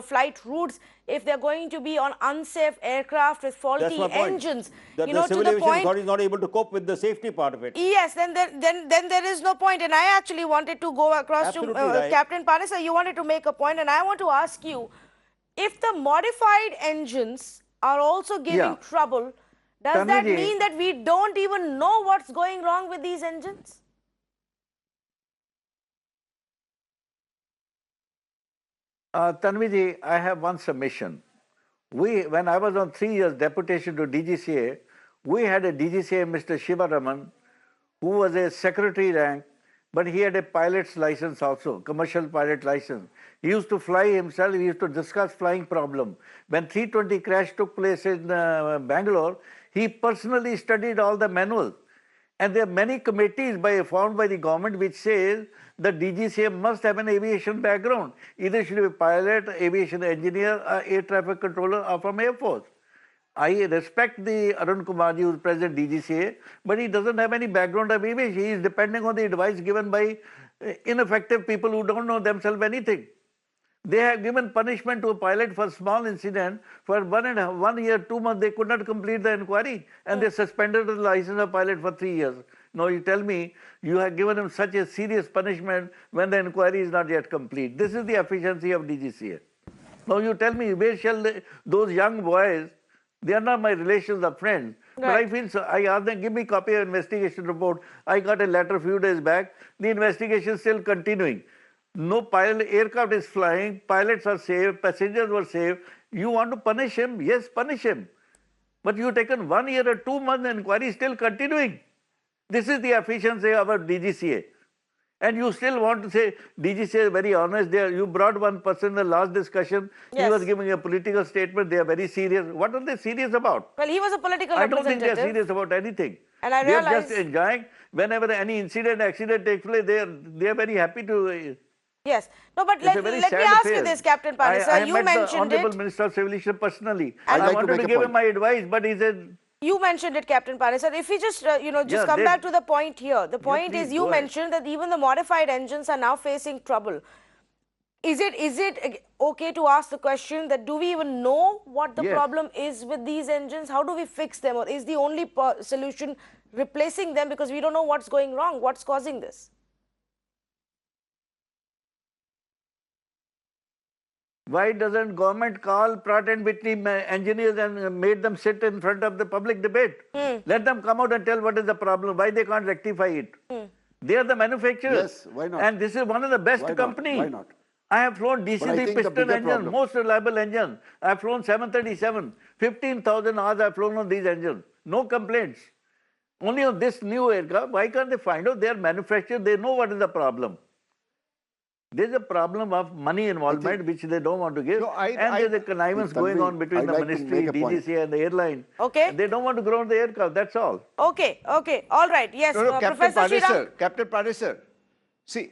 flight routes if they're going to be on unsafe aircraft with That's faulty my point. engines? That You the know, Civil to the Aviation point. Authority is not able to cope with the safety part of it. Yes, then there is no point. And I actually wanted to go across Absolutely to right. Captain Panesar. You wanted to make a point, and I want to ask you, if the modified engines are also giving Yeah. trouble, does that Tanvi ji. mean that we don't even know what's going wrong with these engines? Tanvi, I have one submission. When I was on 3 years deputation to DGCA, we had a DGCA, Mr. Shivaraman, who was a secretary rank, but he had a pilot's license also, commercial pilot license. He used to fly himself, he used to discuss flying problem. When 320 crash took place in Bangalore, he personally studied all the manuals. And there are many committees formed by the government which says the DGCA must have an aviation background. Either should be a pilot, aviation engineer, or air traffic controller, or from Air Force. I respect the Arun Kumarji, who is president DGCA, but he doesn't have any background of aviation. He is depending on the advice given by ineffective people who don't know themselves anything. They have given punishment to a pilot for small incident. For 1 year, 2 months, they could not complete the inquiry, and they suspended the license of pilot for 3 years. Now you tell me, you have given him such a serious punishment when the inquiry is not yet complete. This is the efficiency of DGCA. Now you tell me, where shall those young boys, they are not my relations or friends, but I feel so. I asked them, give me a copy of investigation report. I got a letter a few days back. The investigation is still continuing. No pilot, aircraft is flying, pilots are safe, passengers were safe. You want to punish him? Yes, punish him. But you've taken 1 year or 2 months, the inquiry is still continuing. This is the efficiency of our DGCA. And you still want to say DGCA is very honest. You brought one person in the last discussion. Yes. He was giving a political statement. They are very serious. What are they serious about? Well, he was a political I don't think they are representative. serious about anything. And I They are realize- just enjoying. Whenever any accident takes place, they are very happy to. Yes. No, but It's let a very me sad ask affair. you this, Captain I Panesar. You met the mentioned Honorable it. Minister of Civil Aviation personally. I'd I like to wanted make to a give him point. my advice, but he said, You mentioned it, Captain Panesar. If we just, just come back to the point here. The point please, is, you go ahead. mentioned that even the modified engines are now facing trouble. Is it okay to ask the question that do we even know what the Yes. problem is with these engines? How do we fix them? Or is the only solution replacing them because we don't know what's going wrong? What's causing this? why doesn't government call Pratt and Whitney engineers and made them sit in front of the public debate? Let them come out and tell what is the problem, why they can't rectify it. They are the manufacturers. Yes, why not? And this is one of the best Why not? companies. Why not? I have flown But I DCD think the piston bigger engine, problem- most reliable engine. I have flown 737, 15,000 hours I have flown on these engines. No complaints. Only on this new aircraft, why can't they find out? They are manufactured, they know what is the problem. There's a problem of money involvement which they don't want to give. No, and there's a connivance going Tanvi, on between I'd the like to ministry, make a point. DGCA and the airline. Okay. They don't want to ground the aircraft, that's all. Okay, all right. Yes, No, Captain Professor Sriram. Panesar, Captain Panesar. See,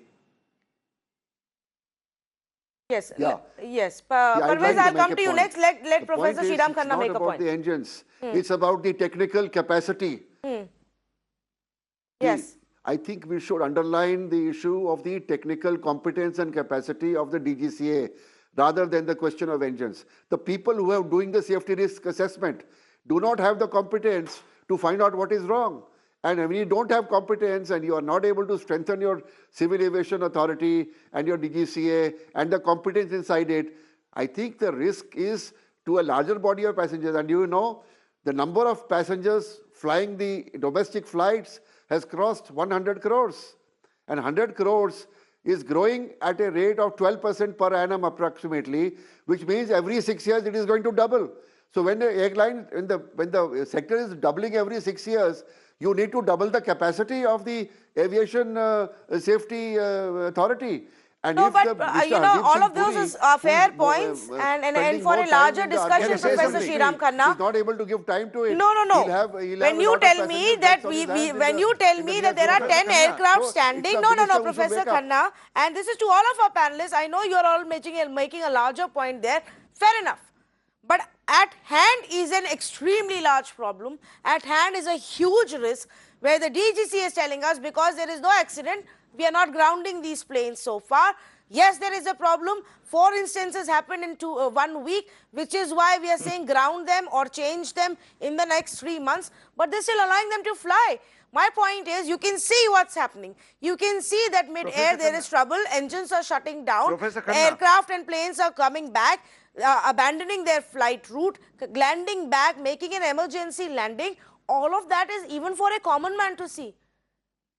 Yes, Yeah. yes. I'd Parvez, like to I'll make come a to you point. next. Let The Professor point is, Sriram Khanna make a It's not about point. the engines. It's about the technical capacity. Yes. I think we should underline the issue of the technical competence and capacity of the DGCA rather than the question of engines. The people who are doing the safety risk assessment do not have the competence to find out what is wrong. And when you don't have competence and you are not able to strengthen your Civil Aviation Authority and your DGCA and the competence inside it, I think the risk is to a larger body of passengers. And you know, the number of passengers flying the domestic flights has crossed 100 crores. And 100 crores is growing at a rate of 12% per annum approximately, which means every 6 years it is going to double. So when the airline, when the sector is doubling every 6 years, you need to double the capacity of the Aviation Safety Authority. And no, if but Mr. you know, Hardeep all Singh of those Puri, is fair who is, points, and spending for more a larger time in the discussion, Aviation Professor Ministry, Sriram Khanna. is not able to give time to it. No, no, no. He'll have When a you lot of tell me passengers that on his hands when you tell me that there are 10 aircraft standing, no, Professor Khanna, and this is to all of our panelists. I know you are all making a larger point there. Fair enough. But at hand is an extremely large problem. At hand is a huge risk where the DGCA is telling us because there is no accident, we are not grounding these planes so far. Yes, there is a problem. 4 instances happened in 1 week, which is why we are saying ground them or change them in the next 3 months. But they're still allowing them to fly. My point is, you can see what's happening. You can see that mid-air there is trouble. Engines are shutting down. Aircraft and planes are coming back, abandoning their flight route, landing back, making an emergency landing. All of that is even for a common man to see.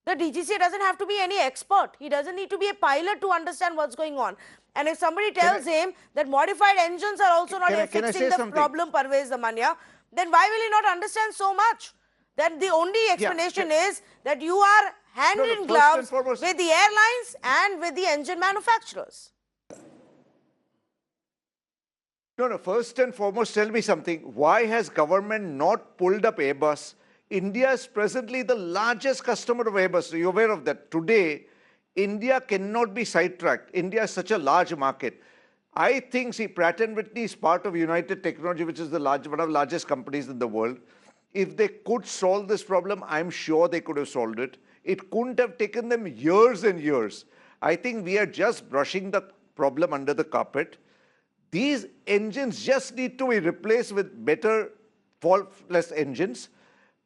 The DGCA doesn't have to be any expert. He doesn't need to be a pilot to understand what's going on. And if somebody tells him that modified engines are also not fixing the problem, Parvez Damania, then why will he not understand so much? Then the only explanation is that you are hand in gloves with the airlines and with the engine manufacturers. No, first and foremost, tell me something. Why has government not pulled up Airbus? India is presently the largest customer of Airbus. You're aware of that. Today, India cannot be sidetracked. India is such a large market. I think, see, Pratt & Whitney is part of United Technology, which is one of the largest companies in the world. If they could solve this problem, I'm sure they could have solved it. It couldn't have taken them years and years. I think we are just brushing the problem under the carpet. These engines just need to be replaced with better faultless engines.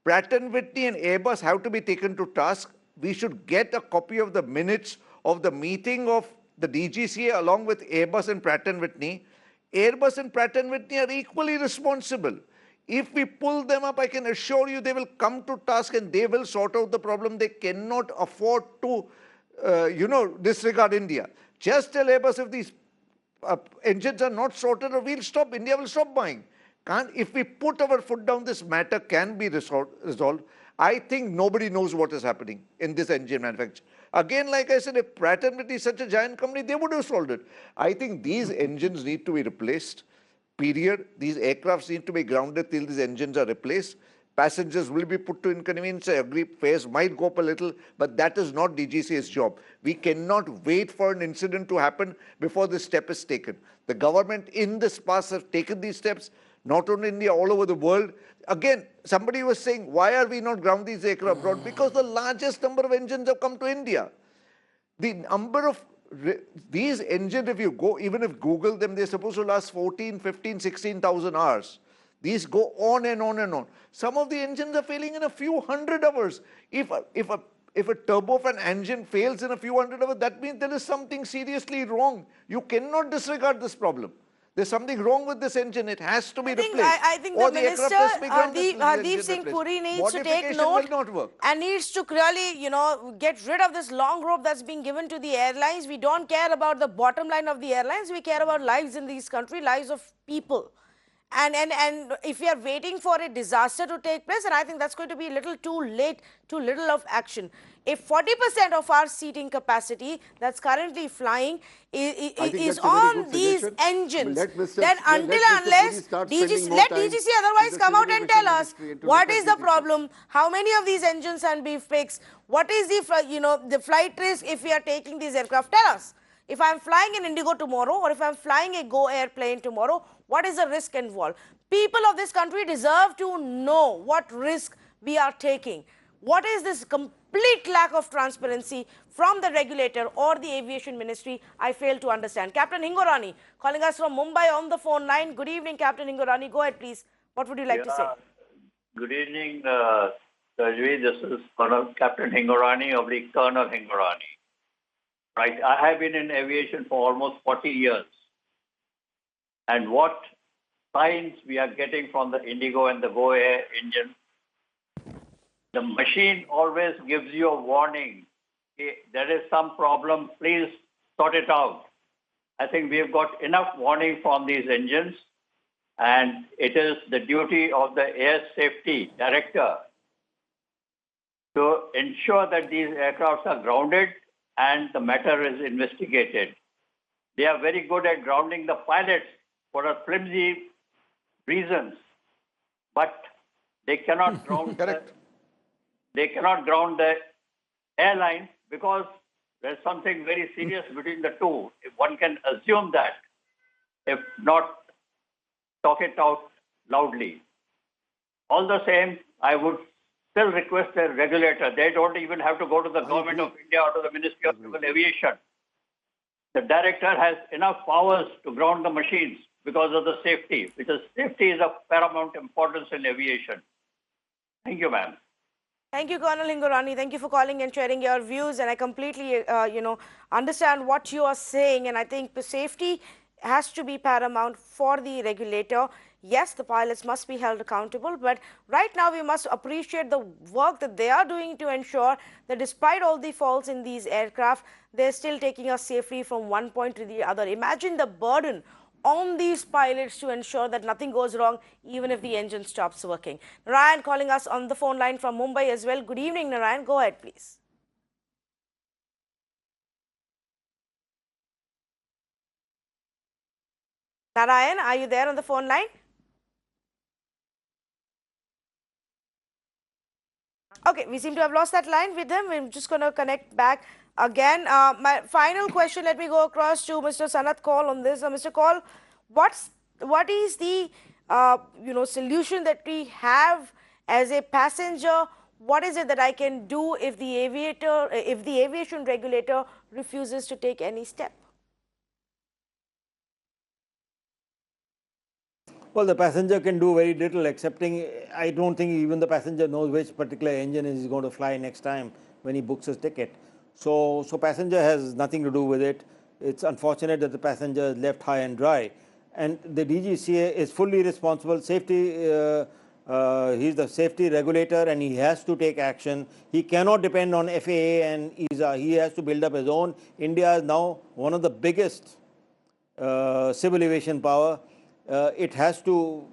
Pratt & Whitney and Airbus have to be taken to task. We should get a copy of the minutes of the meeting of the DGCA along with Airbus and Pratt & Whitney. Airbus and Pratt & Whitney are equally responsible. If we pull them up, I can assure you they will come to task and they will sort out the problem. They cannot afford to, disregard India. Just tell Airbus if these engines are not sorted, or we'll stop. India will stop buying. If we put our foot down, this matter can be resolved. I think nobody knows what is happening in this engine manufacture. Again, like I said, if Pratt & Whitney is such a giant company, they would have solved it. I think these engines need to be replaced, period. These aircrafts need to be grounded till these engines are replaced. Passengers will be put to inconvenience. I agree, fares might go up a little, but that is not DGCA's job. We cannot wait for an incident to happen before this step is taken. The government in this past have taken these steps, not only in India, all over the world. Again, somebody was saying, why are we not ground these aircraft abroad? Because the largest number of engines have come to India. The number of these engines, if you go, even if Google them, they're supposed to last 14, 15, 16,000 hours. These go on and on and on. Some of the engines are failing in a few hundred hours. If a turbofan engine fails in a few hundred hours, that means there is something seriously wrong. You cannot disregard this problem. There's something wrong with this engine. It has to be replaced. I think the Minister, Hardeep Singh Puri, needs to take note and needs to really, get rid of this long rope that's being given to the airlines. We don't care about the bottom line of the airlines. We care about lives in this country, lives of people. And if we are waiting for a disaster to take place, and I think that's going to be a little too late, too little of action. If 40% of our seating capacity that's currently flying is on these engines, then until unless let DGC otherwise come out and tell us what is the problem, how many of these engines can be fixed, what is the flight risk if we are taking these aircraft. Tell us. If I'm flying an Indigo tomorrow, or if I'm flying a Go airplane tomorrow, what is the risk involved? People of this country deserve to know what risk we are taking. What is this complete lack of transparency from the regulator or the aviation ministry, I fail to understand. Captain Hingorani calling us from Mumbai on the phone line. Good evening, Captain Hingorani. Go ahead, please. What would you like to say? Good evening, Rajvi. This is Colonel Captain Hingorani of the Colonel Hingorani. Right, I have been in aviation for almost 40 years. And what signs we are getting from the Indigo and the Go Air engine, the machine always gives you a warning. There is some problem, please sort it out. I think we have got enough warning from these engines, and it is the duty of the Air Safety Director to ensure that these aircrafts are grounded and the matter is investigated. They are very good at grounding the pilots for a flimsy reasons, but they cannot ground they cannot ground the airline because there's something very serious between the two. If one can assume that, if not talk it out loudly. All the same, I would still request the regulator. They don't even have to go to the government of India or to the Ministry of Civil Aviation. The director has enough powers to ground the machines because of the safety, because safety is of paramount importance in aviation. Thank you, ma'am. Thank you, Colonel Hingorani. Thank you for calling and sharing your views. And I completely, understand what you are saying. And I think the safety has to be paramount for the regulator. Yes, the pilots must be held accountable, but right now we must appreciate the work that they are doing to ensure that despite all the faults in these aircraft, they're still taking us safely from one point to the other. Imagine the burden on these pilots to ensure that nothing goes wrong, even if the engine stops working. Narayan calling us on the phone line from Mumbai as well. Good evening, Narayan. Go ahead, please. Narayan, are you there on the phone line? Okay, we seem to have lost that line with him. We're just going to connect back again. My final question, let me go across to Mr. Sanat Kaul on this. Mr. Kaul, what is the solution that we have as a passenger? What is it that I can do if the aviation regulator refuses to take any step? Well, the passenger can do very little, excepting I don't think even the passenger knows which particular engine is going to fly next time when he books his ticket. So passenger has nothing to do with it. It's unfortunate that the passenger is left high and dry. And the DGCA is fully responsible. Safety, he's the safety regulator and he has to take action. He cannot depend on FAA and ESA. He has to build up his own. India is now one of the biggest civil aviation power. It has to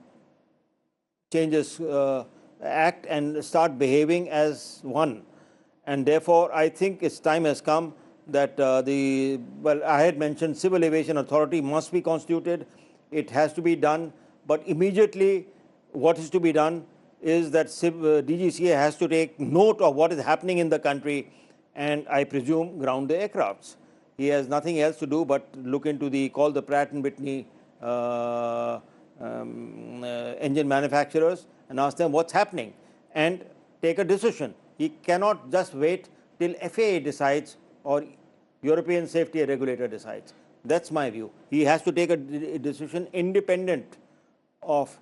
change its act and start behaving as one. And therefore, I think its time has come that I had mentioned Civil Aviation Authority must be constituted. It has to be done. But immediately, what is to be done is that DGCA has to take note of what is happening in the country and I presume ground the aircrafts. He has nothing else to do but look into call the Pratt & Whitney engine manufacturers and ask them what's happening and take a decision. He cannot just wait till FAA decides or European safety regulator decides. That's my view. He has to take a decision independent of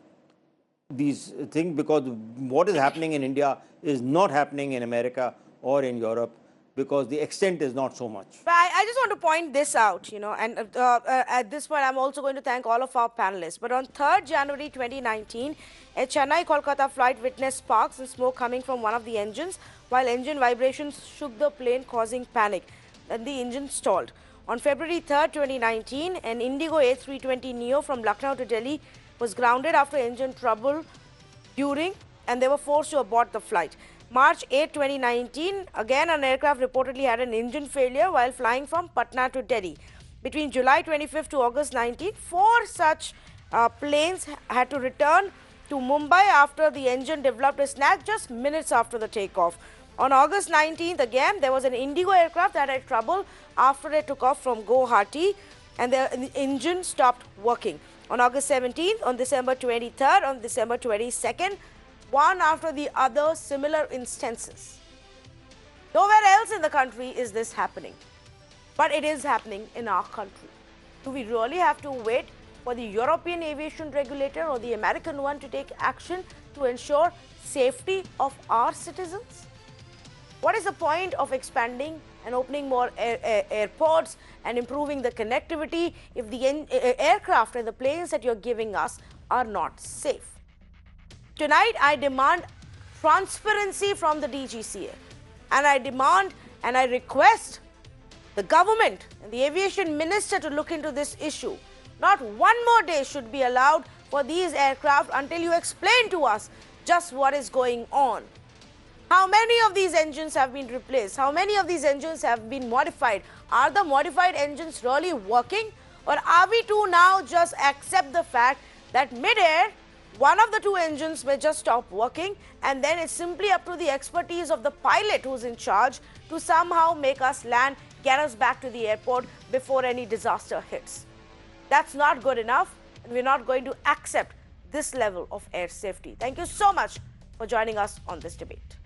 these things because what is happening in India is not happening in America or in Europe because the extent is not so much. But I just want to point this out, and at this point, I'm also going to thank all of our panelists. But on 3rd January 2019, a Chennai-Kolkata flight witnessed sparks and smoke coming from one of the engines, while engine vibrations shook the plane, causing panic. Then the engine stalled. On February 3rd, 2019, an Indigo A320neo from Lucknow to Delhi was grounded after engine trouble and they were forced to abort the flight. March 8, 2019, again an aircraft reportedly had an engine failure while flying from Patna to Delhi. Between July 25 to August 19, 4 such planes had to return to Mumbai after the engine developed a snag just minutes after the takeoff. On August 19th, again, there was an Indigo aircraft that had trouble after it took off from Guwahati and the engine stopped working. On August 17th, on December 23rd, on December 22nd, one after the other similar instances. Nowhere else in the country is this happening. But it is happening in our country. Do we really have to wait for the European aviation regulator or the American one to take action to ensure safety of our citizens? What is the point of expanding and opening more airports and improving the connectivity if the aircraft and the planes that you're giving us are not safe? Tonight, I demand transparency from the DGCA, and I demand and I request the government and the aviation minister to look into this issue. Not one more day should be allowed for these aircraft until you explain to us just what is going on. How many of these engines have been replaced? How many of these engines have been modified? Are the modified engines really working? Or are we to now just accept the fact that mid-air, one of the two engines may just stop working, and then it's simply up to the expertise of the pilot who's in charge to somehow make us land, get us back to the airport before any disaster hits? That's not good enough, and we're not going to accept this level of air safety. Thank you so much for joining us on this debate.